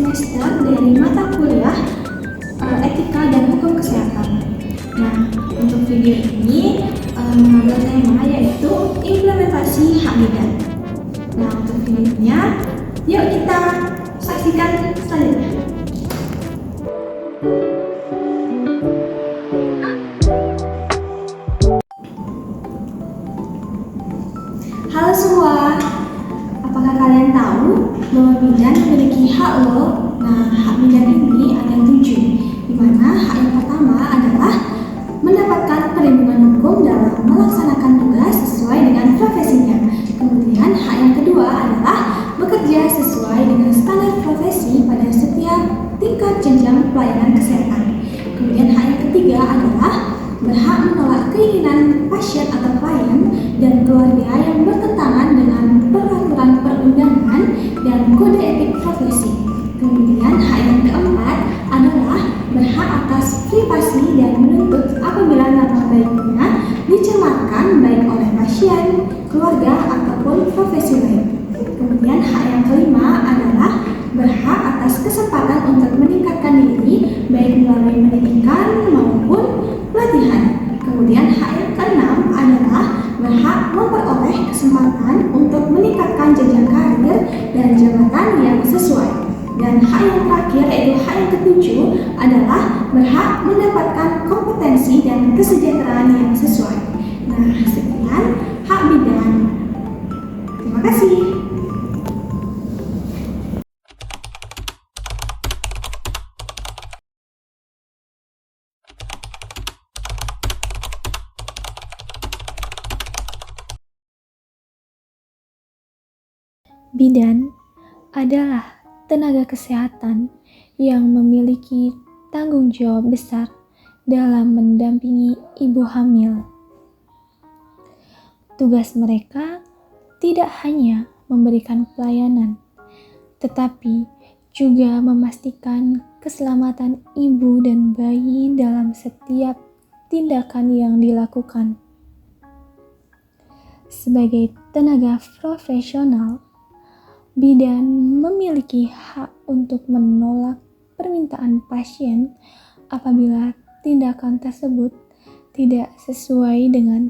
semester dari mata kuliah Etika dan Hukum Kesehatan. Nah, untuk video ini mengambil tema yaitu implementasi hak bidan. Nah, untuk videonya, yuk kita saksikan selanjutnya. Halo semua, apakah kalian tahu bahwa bidan memiliki hak loh? Nah, hak bidan ini ada 7, di mana hak yang pertama adalah mendapatkan perlindungan hukum dalam melaksanakan tugas sesuai dengan profesinya. Kemudian hak yang kedua adalah bekerja sesuai dengan standar profesi pada setiap tingkat jenjang pelayanan kesehatan. Kemudian hak yang ketiga adalah berhak menolak keinginan pasien atau klien dan keluarga yang bertentangan dengan peraturan perundangan dan kode etik profesi. Kemudian hak yang keempat adalah berhak atas privasi dan menuntut apabila nama baiknya dicemarkan baik oleh pasien, keluarga, ataupun profesi lain. Kemudian hak yang kelima adalah berhak atas kesempatan untuk meningkatkan diri baik melalui pendidikan maupun pelatihan. Kemudian hak yang keenam adalah berhak memperoleh kesempatan untuk meningkatkan jenjang karir dan jabatan yang sesuai. Dan hak yang terakhir yaitu hak yang ketujuh adalah berhak mendapatkan kompetensi dan kesejahteraan yang sesuai. Nah, sekian hak bidan. Terima kasih. Bidan adalah tenaga kesehatan yang memiliki tanggung jawab besar dalam mendampingi ibu hamil. Tugas mereka tidak hanya memberikan pelayanan, tetapi juga memastikan keselamatan ibu dan bayi dalam setiap tindakan yang dilakukan. Sebagai tenaga profesional, bidan memiliki hak untuk menolak permintaan pasien apabila tindakan tersebut tidak sesuai dengan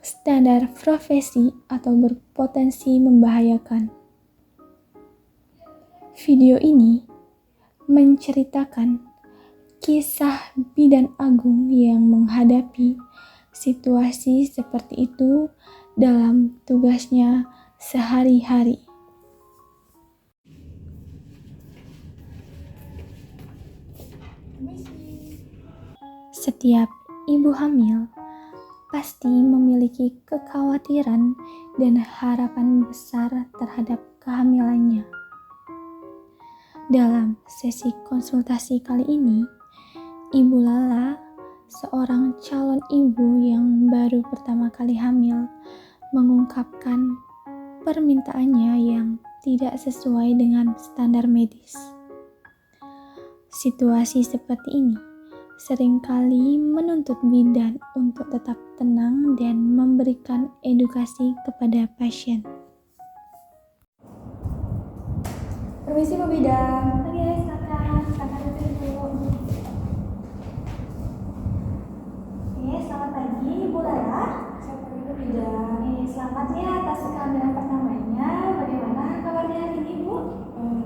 standar profesi atau berpotensi membahayakan. Video ini menceritakan kisah bidan agung yang menghadapi situasi seperti itu dalam tugasnya sehari-hari. Setiap ibu hamil pasti memiliki kekhawatiran dan harapan besar terhadap kehamilannya. Dalam sesi konsultasi kali ini, Ibu Lala, seorang calon ibu yang baru pertama kali hamil, mengungkapkan permintaannya yang tidak sesuai dengan standar medis. Situasi seperti ini seringkali menuntut bidan untuk tetap tenang dan memberikan edukasi kepada pasien. Permisi Bu Bidan. Oke, silakan duduk. Oke, selamat pagi Bu Lala. Selamat pagi Bu Bidan. Selamat ya atas kehamilan pertamanya. Bagaimana kabarnya hari ini Bu?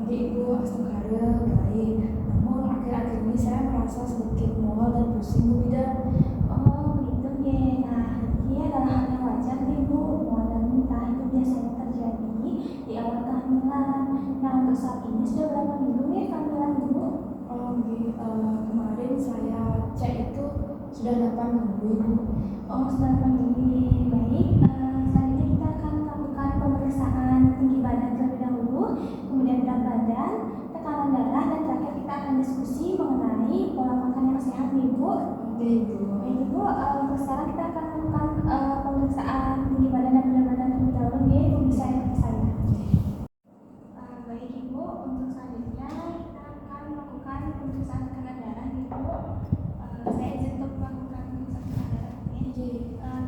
Ibu Astagfirullah baik. Namun akhir-akhir ini saya merasa sedikit mual dan pusing Bu Bidan. Oh, begitu ya. Nah, ini adalah hal yang wajar nih Bu. Mual dan muntah itu biasanya terjadi di awal kehamilan. Nah, untuk saat ini sudah berapa minggu nih kehamilan Bu? Kemarin saya cek itu sudah 8 minggu Ibu. Oh, sudah 8 minggu. Baik. Selanjutnya kita akan melakukan pemeriksaan tinggi badan terlebih dahulu, kemudian berat badan, tekanan darah, dan terakhir kita akan diskusi mengenai pola makan yang sehat nih Bu. Oke Ibu. Baik Ibu, untuk sekarang kita akan melakukan pemeriksaan tinggi badan dan berat badan terlebih dahulu ya. Ibu bisa ikut saya. Baik Ibu, untuk selanjutnya kita akan melakukan pemeriksaan tekanan darah nih Bu. Saya izin untuk melakukan pemeriksaan tekanan darah ini.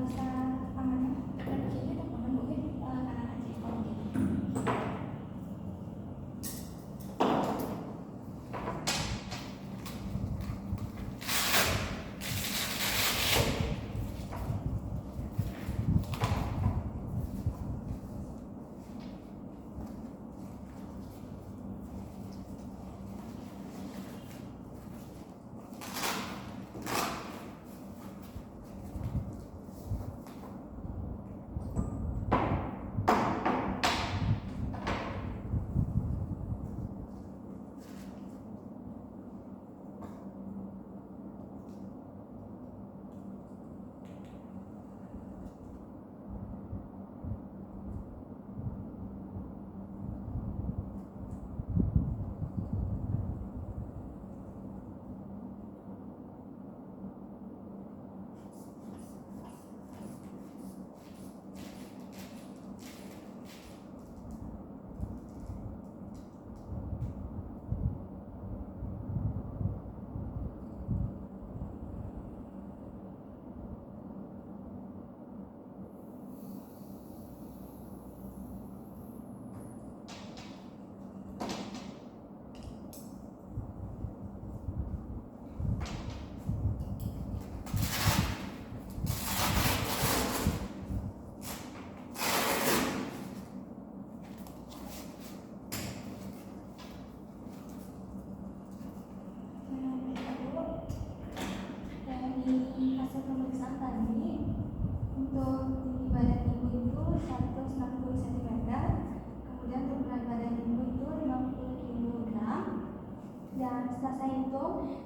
Bisa tangannya kanan kiri atau kanan Bu? Kanan aja. Oke.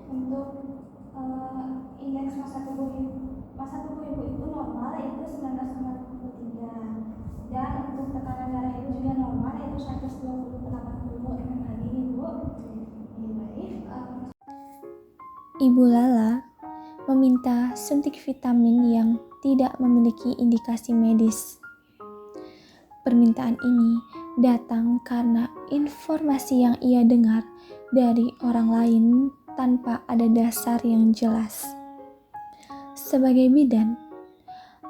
Untuk indeks masa tubuh ibu itu normal yaitu 19,3, dan untuk tekanan darah ibu juga normal yaitu 120/80 mmHg ibu. Baik. Ibu Lala meminta suntik vitamin yang tidak memiliki indikasi medis. Permintaan ini datang karena informasi yang ia dengar dari orang lain tanpa ada dasar yang jelas. Sebagai bidan,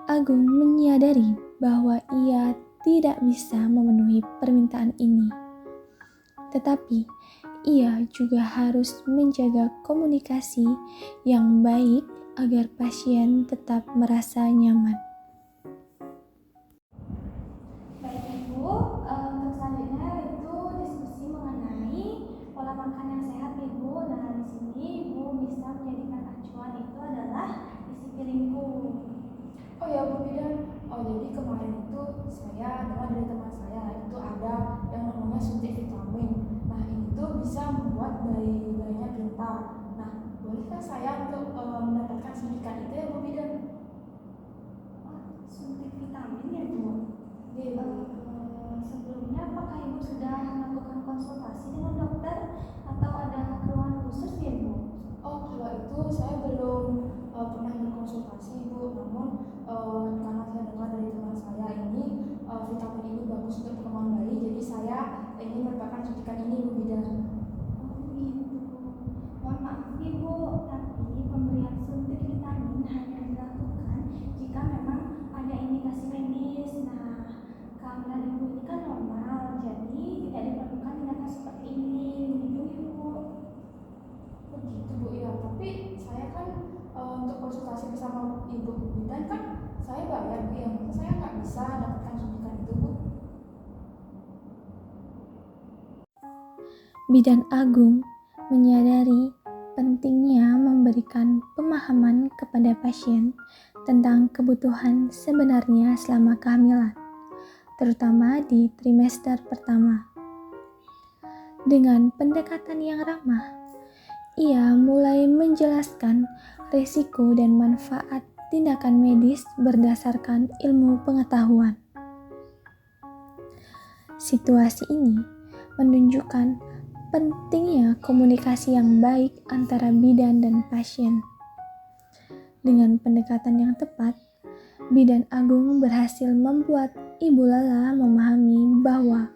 Agung menyadari bahwa ia tidak bisa memenuhi permintaan ini. Tetapi, ia juga harus menjaga komunikasi yang baik agar pasien tetap merasa nyaman. Baik Ibu, untuk selanjutnya itu diskusi mengenai pola makan yang sehat Ibu. Nah, di sini Ibu bisa menjadikan acuan itu adalah isi piringku. Oh ya Bu Bidan, jadi kemarin itu saya dengar dari teman saya itu ada yang namanya suntik vitamin. Nah ini tuh bisa membuat bayinya pintar. Nah bolehkah saya untuk mendapatkan suntikan itu ya Bu Bidan? Suntik vitamin ya Bu? Iya. Sebelumnya apakah Ibu sudah melakukan konsultasi dengan dokter atau ada keluhan khusus ya Bu? Oh kalau itu saya belum pernah berkonsultasi Bu, namun karena saya dengar dari teman saya ini vitamin ini bagus untuk perkembangan bayi, jadi saya ingin mendapatkan suntikan ini Bu Bidan. Oh gitu. Mohon maaf Ibu, tapi pemberian suntik vitamin hanya dilakukan jika memang ada indikasi medis. Nah, kehamilan Ibu ini kan normal, jadi tidak diperlukan tindakan seperti ini. Begitu Ibu. Begitu Bu ya, tapi saya kan untuk konsultasi bersama Ibu Bidan kan saya bayar Bu ya, maka saya nggak bisa dapatkan suntikan itu Bu. Bidan Agung menyadari pentingnya memberikan pemahaman kepada pasien tentang kebutuhan sebenarnya selama kehamilan, terutama di trimester pertama. Dengan pendekatan yang ramah, ia mulai menjelaskan risiko dan manfaat tindakan medis berdasarkan ilmu pengetahuan. Situasi ini menunjukkan pentingnya komunikasi yang baik antara bidan dan pasien. Dengan pendekatan yang tepat, Bidan Agung berhasil membuat Ibu Lala memahami bahwa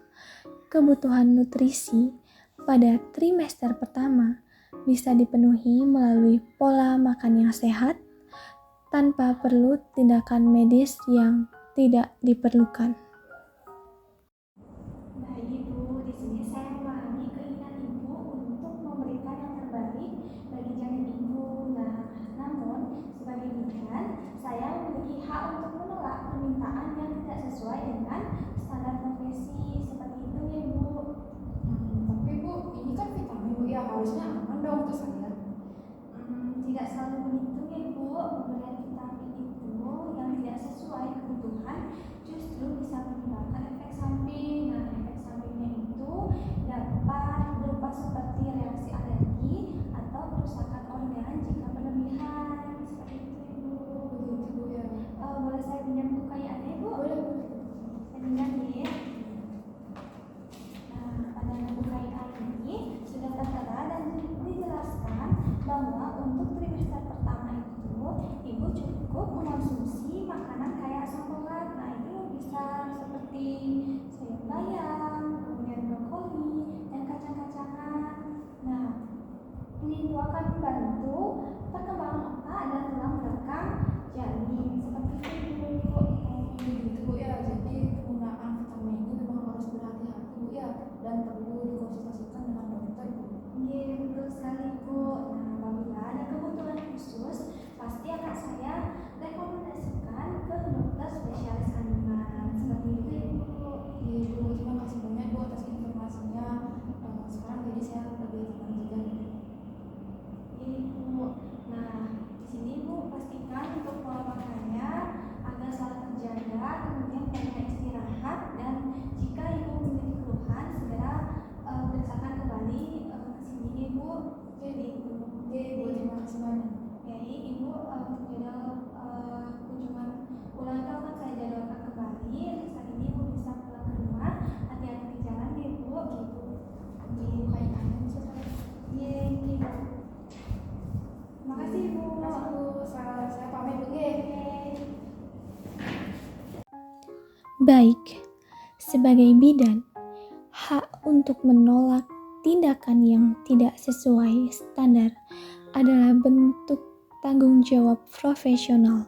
kebutuhan nutrisi pada trimester pertama bisa dipenuhi melalui pola makan yang sehat tanpa perlu tindakan medis yang tidak diperlukan. Nah Ibu, di sini saya memahami keinginan Ibu untuk memberikan yang terbaik bagi janin Ibu. Nah, namun sebagai bidan, saya memiliki hak untuk menolak permintaan yang tidak sesuai dengan standar profesi. Seperti itu ya Ibu. Tapi Bu, ini kan vitamin Bu ya, harusnya aman dong untuk saya. Tidak selalu begitu ya Ibu. Pemberian vitamin itu yang tidak sesuai kebutuhan justru bisa menyebabkan efek samping. Nah, efek sampingnya itu dapat berupa seperti reaksi alergi atau kerusakan organ jika berlebihan. Seperti itu Ibu. Begitu Bu ya. Boleh saya pinjam buku kayaannya Ibu? Boleh. Saya pinjam ya. Nah, pada buku kayaan ini sudah tertera dan dijelaskan bahwa untuk trimester pertama itu Ibu cukup mengonsumsi makanan kaya asam folat. Nah, itu bisa seperti sayur bayam, kemudian brokoli, dan kacang-kacangan. Nah, ini itu akan membantu perkembangan otak dan tulang belakang janin. Seperti itu Ibu. Begitu Bu ya, jadi penggunaan vitamin ini memang harus berhati-hati Bu ya, dan perlu dikonsultasikan dengan dokter Bu. Iya, betul sekali Bu. Nah, apabila ada kebutuhan khusus, pasti akan saya rekomendasikan ke dokter spesialis kandungan. Seperti itu Ibu. Iya Bu, terima kasih banyak. Baik, sebagai bidan, hak untuk menolak tindakan yang tidak sesuai standar adalah bentuk tanggung jawab profesional.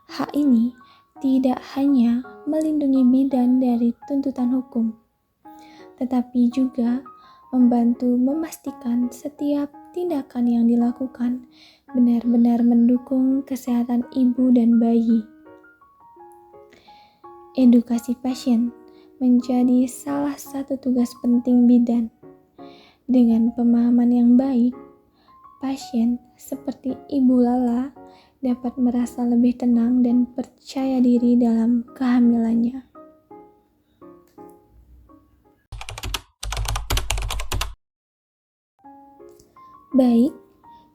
Hak ini tidak hanya melindungi bidan dari tuntutan hukum, tetapi juga membantu memastikan setiap tindakan yang dilakukan benar-benar mendukung kesehatan ibu dan bayi. Edukasi pasien menjadi salah satu tugas penting bidan. Dengan pemahaman yang baik, pasien seperti Ibu Lala dapat merasa lebih tenang dan percaya diri dalam kehamilannya. Baik,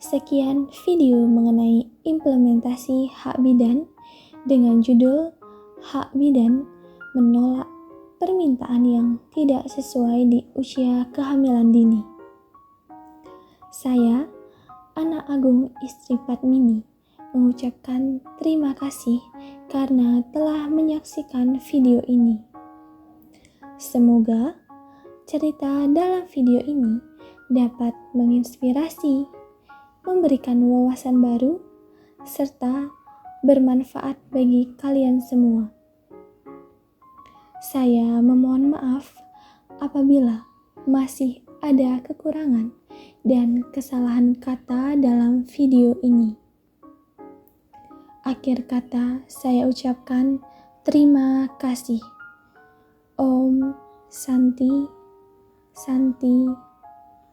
sekian video mengenai implementasi hak bidan dengan judul Hak Bidan Menolak Permintaan yang Tidak Sesuai di Usia Kehamilan Dini. Saya, Anak Agung Istri Padmini, mengucapkan terima kasih karena telah menyaksikan video ini. Semoga cerita dalam video ini dapat menginspirasi, memberikan wawasan baru, serta bermanfaat bagi kalian semua. Saya memohon maaf apabila masih ada kekurangan dan kesalahan kata dalam video ini. Akhir kata saya ucapkan terima kasih. Om Santi, Santi,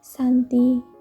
Santi.